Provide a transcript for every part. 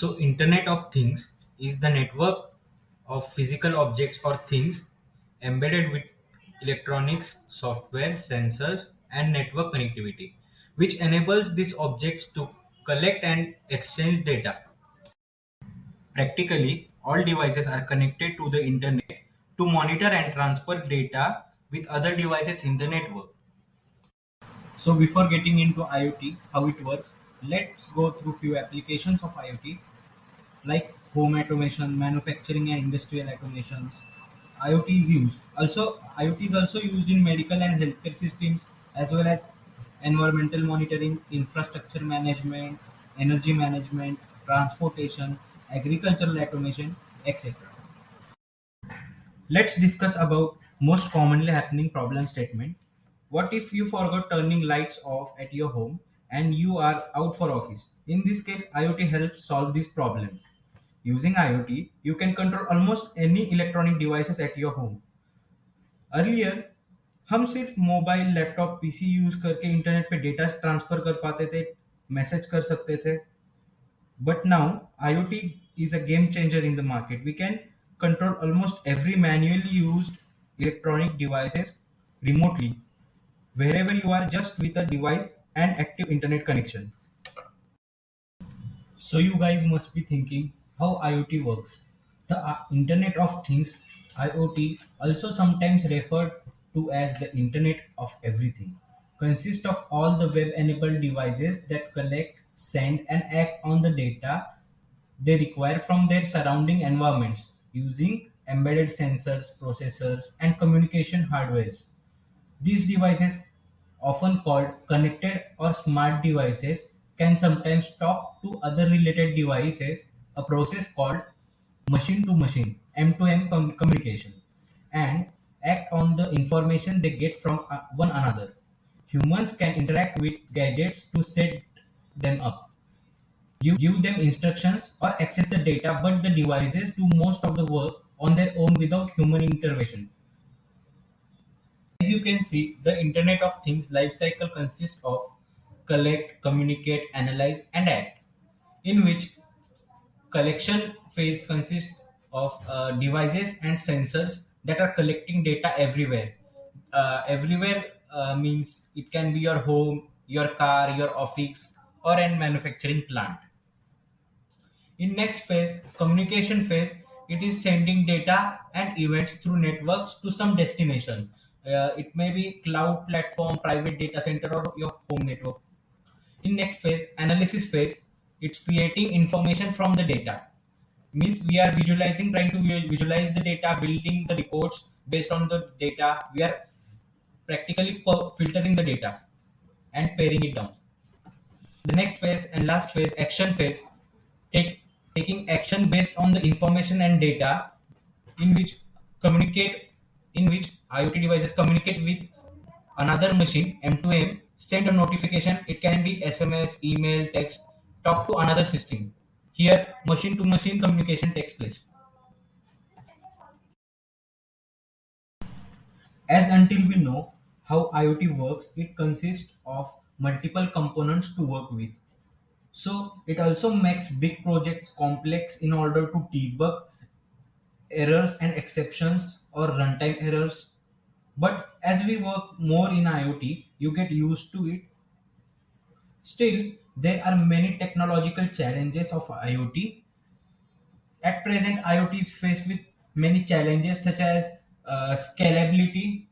So, Internet of Things is the network of physical objects or things embedded with electronics, software, sensors, and network connectivity, which enables these objects to collect and exchange data. Practically, all devices are connected to the internet to monitor and transfer data with other devices in the network. So before getting into IoT, how it works, let's go through few applications of IoT like home automation, manufacturing and industrial automations. IoT is used. Also, IoT is also used in medical and healthcare systems as well as environmental monitoring, infrastructure management, energy management, transportation, agricultural automation, etc. Let's discuss about most commonly happening problem statement. What if you forgot turning lights off at your home and you are out for office? In this case, IoT helps solve this problem. Using IoT, you can control almost any electronic devices at your home. Earlier, हम सिर्फ mobile laptop PC use करके internet पे data transfer कर पाते थे, message कर सकते थे. But now IoT is a game changer in the market. We can control almost every manually used electronic devices remotely, wherever you are, just with a device and active internet connection. So you guys must be thinking how IoT works. The Internet of Things, IoT, also sometimes referred to as the Internet of Everything, consists of all the web-enabled devices that collect, send, and act on the data they require from their surrounding environments using embedded sensors, processors, and communication hardwares. These devices, often called connected or smart devices, can sometimes talk to other related devices, a process called machine to machine (M2M) communication, and act on the information they get from one another. Humans can interact with gadgets to set them up, give them instructions, or access the data, but the devices do most of the work on their own without human intervention. As you can see, the Internet of Things lifecycle consists of collect, communicate, analyze, and act, in which collection phase consists of devices and sensors that are collecting data everywhere. Everywhere means it can be your home, your car, your office, or a manufacturing plant. In next phase, communication phase, it is sending data and events through networks to some destination. It may be cloud platform, private data center, or your home network. In next phase, analysis phase, it's creating information from the data. Means we are visualizing, trying to visualize the data, building the reports based on the data. We are practically filtering the data and paring it down. The next phase and last phase, action phase, taking action based on the information and data in which communicate in which IoT devices communicate with another machine M2M, send a notification. It can be SMS, email, text, talk to another system. Here, machine to machine communication takes place. As until we know how IoT works, it consists of multiple components to work with. So it also makes big projects complex in order to debug errors and exceptions or runtime errors. But as we work more in IoT, you get used to it. Still, there are many technological challenges of IoT. At present, IoT is faced with many challenges such as scalability,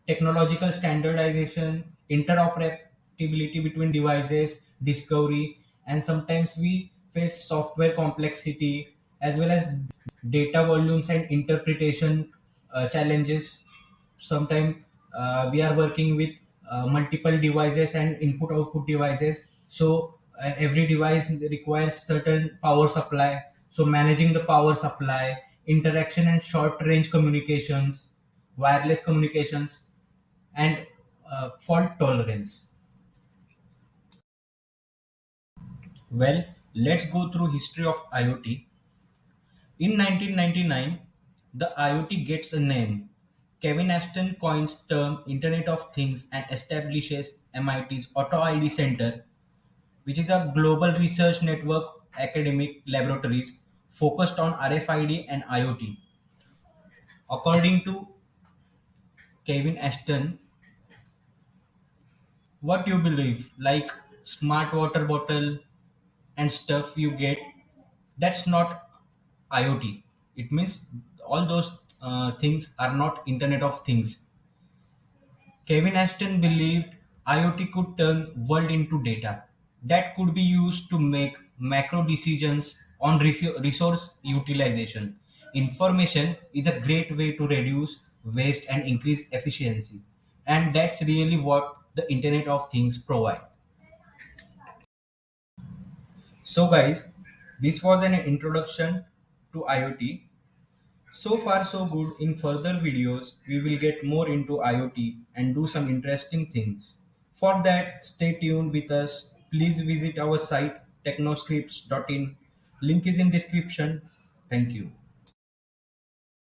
technological standardization, interoperability between devices, discovery, and sometimes we face software complexity as well as data volumes and interpretation challenges. Sometimes we are working with multiple devices and input output devices. So every device requires certain power supply. So managing the power supply, interaction and short range communications, wireless communications, and fault tolerance. Well, let's go through history of IoT. In 1999, the IoT gets a name. Kevin Ashton coins term Internet of Things and establishes MIT's Auto ID Center, which is a global research network academic laboratories focused on RFID and IoT. According to Kevin Ashton, what you believe, like smart water bottle and stuff you get, that's not IoT. It means all those things are not Internet of Things. Kevin Ashton believed IoT could turn world into data that could be used to make macro decisions on resource utilization. Information is a great way to reduce waste and increase efficiency. And that's really what the Internet of Things provide. So guys, this was an introduction to IoT. So far so good. In further videos, we will get more into IoT and do some interesting things. For that, stay tuned with us. Please visit our site technoscripts.in. Link is in description. Thank you.